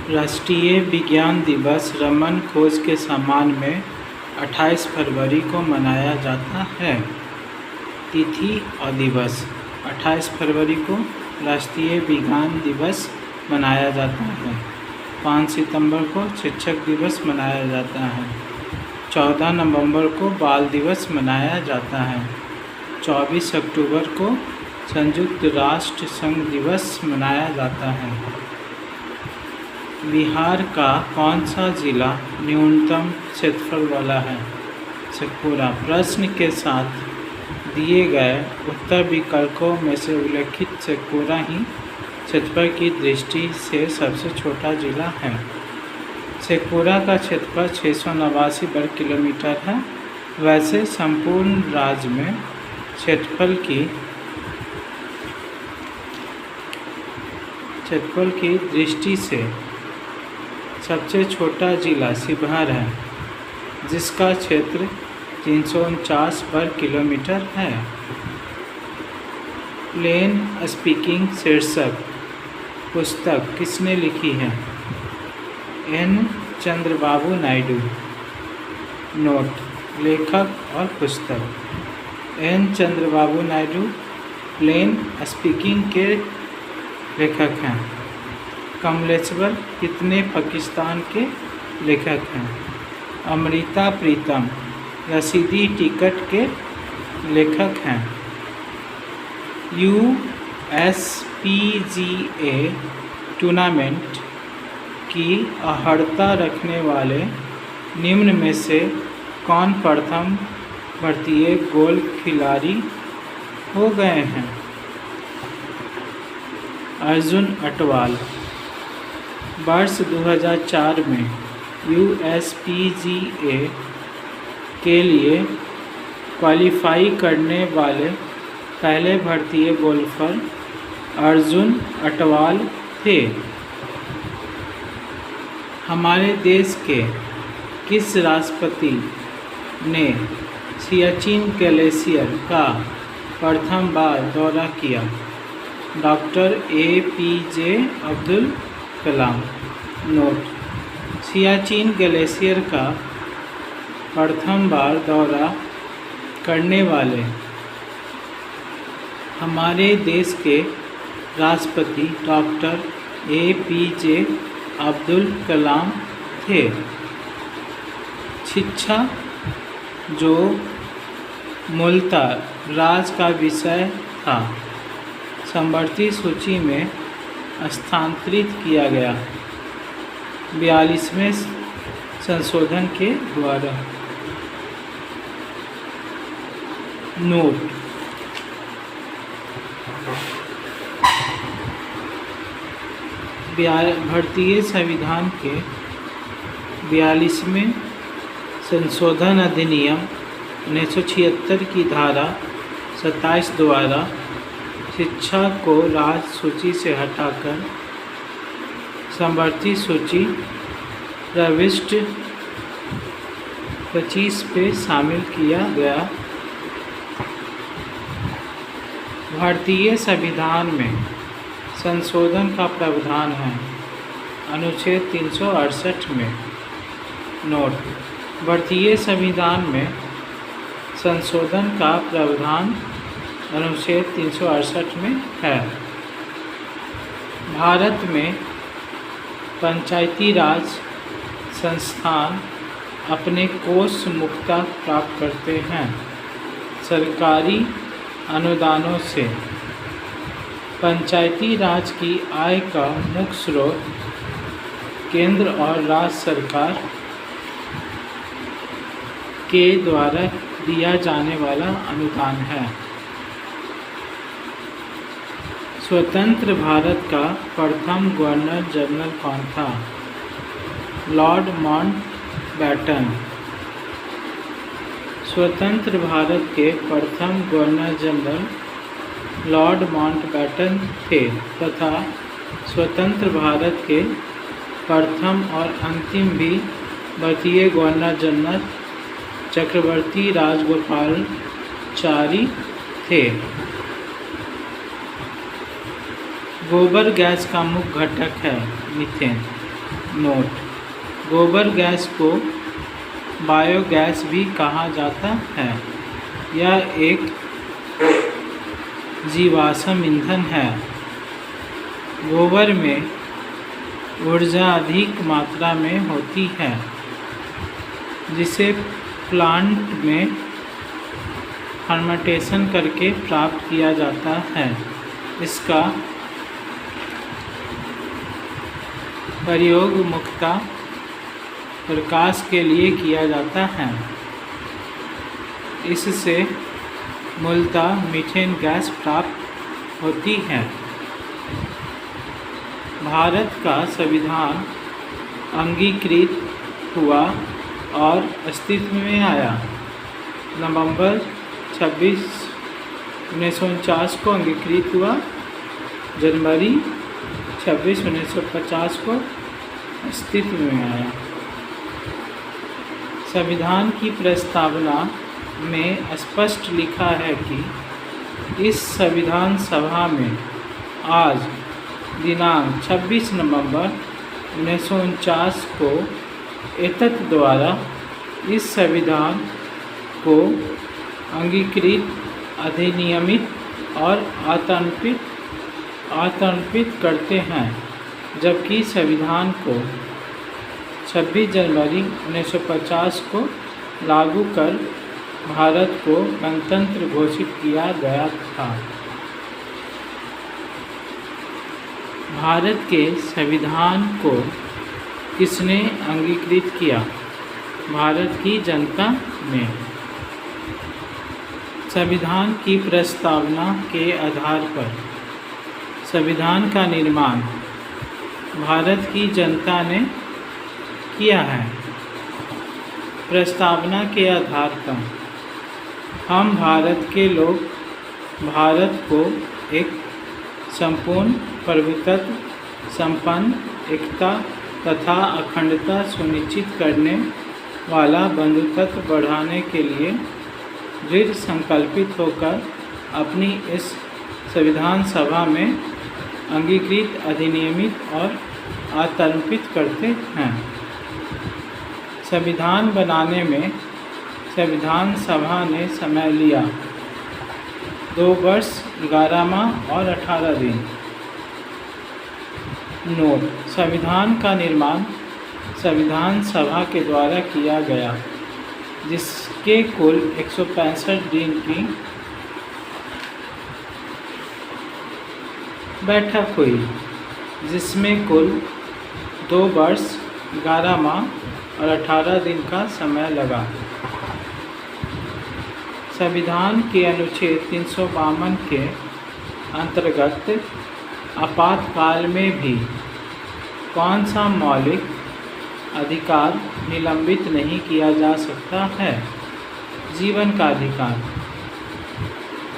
राष्ट्रीय विज्ञान दिवस रमन खोज के सम्मान में 28 फरवरी को मनाया जाता है। तिथि और दिवस 28 फरवरी को राष्ट्रीय विज्ञान दिवस मनाया जाता है। 5 सितंबर को शिक्षक दिवस मनाया जाता है। 14 नवंबर को बाल दिवस मनाया जाता है। 24 अक्टूबर को संयुक्त राष्ट्र संघ दिवस मनाया जाता है। बिहार का कौन सा जिला न्यूनतम क्षेत्रफल वाला है? शेखपुरा। प्रश्न के साथ दिए गए उत्तर विकल्पों में से उल्लेखित शेखपुरा ही क्षेत्रफल की दृष्टि से सबसे छोटा जिला है। शेखपुरा का क्षेत्रफल 689 वर्ग किलोमीटर है। वैसे संपूर्ण राज्य में क्षेत्रफल की दृष्टि से सबसे छोटा जिला शिवहर है, जिसका क्षेत्र 349 वर्ग किलोमीटर है। प्लेन स्पीकिंग शीर्षक पुस्तक किसने लिखी है? एन चंद्रबाबू नायडू। नोट: लेखक और पुस्तक। N Chandrababu Naidu plain speaking के लेखक हैं। कमलेश्वर कितने पाकिस्तान के लेखक हैं? अमृता प्रीतम रसीदी टिकट के लेखक हैं। USPGA टूर्नामेंट की अहर्ता रखने वाले निम्न में से कौन प्रथम भारतीय गोल्फ खिलाड़ी हो गए हैं? अर्जुन अटवाल। वर्ष 2004 में USPGA के लिए क्वालिफाई करने वाले पहले भारतीय गोल्फर अर्जुन अटवाल थे। हमारे देश के किस राष्ट्रपति ने सियाचिन ग्लेशियर का प्रथम बार दौरा किया? Doctor APJ Abdul Kalam. Note: Siachen glacier का प्रथम बार दौरा करने वाले हमारे देश के राष्ट्रपति डॉक्टर APJ अब्दुल कलाम थे। शिक्षा, जो मूलतः राज का विषय था, समवर्ती सूची में स्थानांतरित किया गया 42वें संशोधन के द्वारा। नोट: भारतीय संविधान के 42वें संशोधन अधिनियम 1976 की धारा 27 द्वारा शिक्षा को राज्य सूची से हटाकर समवर्ती सूची प्रविष्टि 25 पे शामिल किया गया। भारतीय संविधान में संशोधन का प्रावधान है अनुच्छेद 368 में। नोट: भारतीय संविधान में संशोधन का प्रावधान अनुच्छेद 368 में है। भारत में पंचायती राज संस्थान अपने कोष मुक्ता प्राप्त करते हैं। सरकारी अनुदानों से पंचायती राज की आय का मुख्य स्रोत केंद्र और राज्य सरकार के द्वारा दिया जाने वाला अनुदान है। स्वतंत्र भारत का प्रथम गवर्नर जनरल कौन था? Lord Mountbatten. स्वतंत्र भारत के प्रथम गवर्नर जनरल लॉर्ड माउंटबेटन थे तथा स्वतंत्र भारत के प्रथम और अंतिम भी भारतीय गवर्नर जनरल चक्रवर्ती राजगोपालाचारी थे। गोबर गैस का मुख्य घटक है मीथेन। नोट: गोबर गैस को बायोगैस भी कहा जाता है। यह एक जीवाश्म ईंधन है। गोबर में ऊर्जा अधिक मात्रा में होती है, जिसे प्लांट में फर्मेंटेशन करके प्राप्त किया जाता है। इसका प्रयोग मुख्यतः प्रकाश के लिए किया जाता है। इससे मूलतः मीथेन गैस प्राप्त होती है। भारत का संविधान अंगीकृत हुआ और अस्तित्व में आया। नवंबर 26, 1949 को अंगीकृत हुआ। जनवरी 26, 1950 को अस्तित्व में आया। संविधान की प्रस्तावना में स्पष्ट लिखा है कि इस संविधान सभा में आज दिनांक 26 नवंबर 1949 को एतत् द्वारा इस संविधान को अंगीकृत, अधिनियमित और आतंकित करते हैं, जबकि संविधान को 26 जनवरी 1950 को लागू कर भारत को गणतंत्र घोषित किया गया था। भारत के संविधान को किसने अंगीकृत किया? भारत की जनता ने। संविधान की प्रस्तावना के आधार पर संविधान का निर्माण भारत की जनता ने किया है। प्रस्तावना के आधार पर हम भारत के लोग भारत को एक संपूर्ण प्रभुत्व संपन्न, एकता तथा अखंडता सुनिश्चित करने वाला बंधुत्व बढ़ाने के लिए दृढ़ संकल्पित होकर अपनी इस संविधान सभा में अंगीकृत, अधिनियमित और आतंकित करते हैं। संविधान बनाने में संविधान सभा ने समय लिया 2 वर्ष 11 माह और 18 दिन। नोट: संविधान का निर्माण संविधान सभा के द्वारा किया गया, जिसके कुल 165 दिन की बैठक हुई, जिसमें कुल 2 वर्ष 11 माह और 18 दिन का समय लगा। संविधान के अनुच्छेद 352 के अंतर्गत आपातकाल में भी कौन सा मौलिक अधिकार निलंबित नहीं किया जा सकता है? जीवन का अधिकार।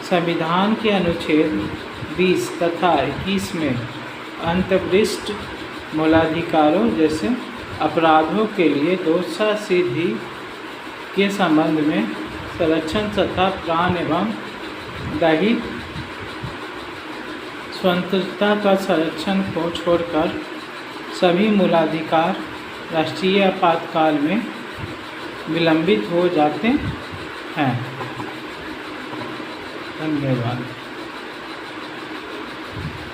संविधान के अनुच्छेद 20 तथा 21 में अंतर्विशिष्ट मूलाधिकारों जैसे अपराधों के लिए दोषासिद्धि के संबंध में संरक्षण तथा प्राण एवं दैहिक स्वतंत्रता का संरक्षण को छोड़कर सभी मूलाधिकार राष्ट्रीय आपातकाल में विलंबित हो जाते हैं। धन्यवाद।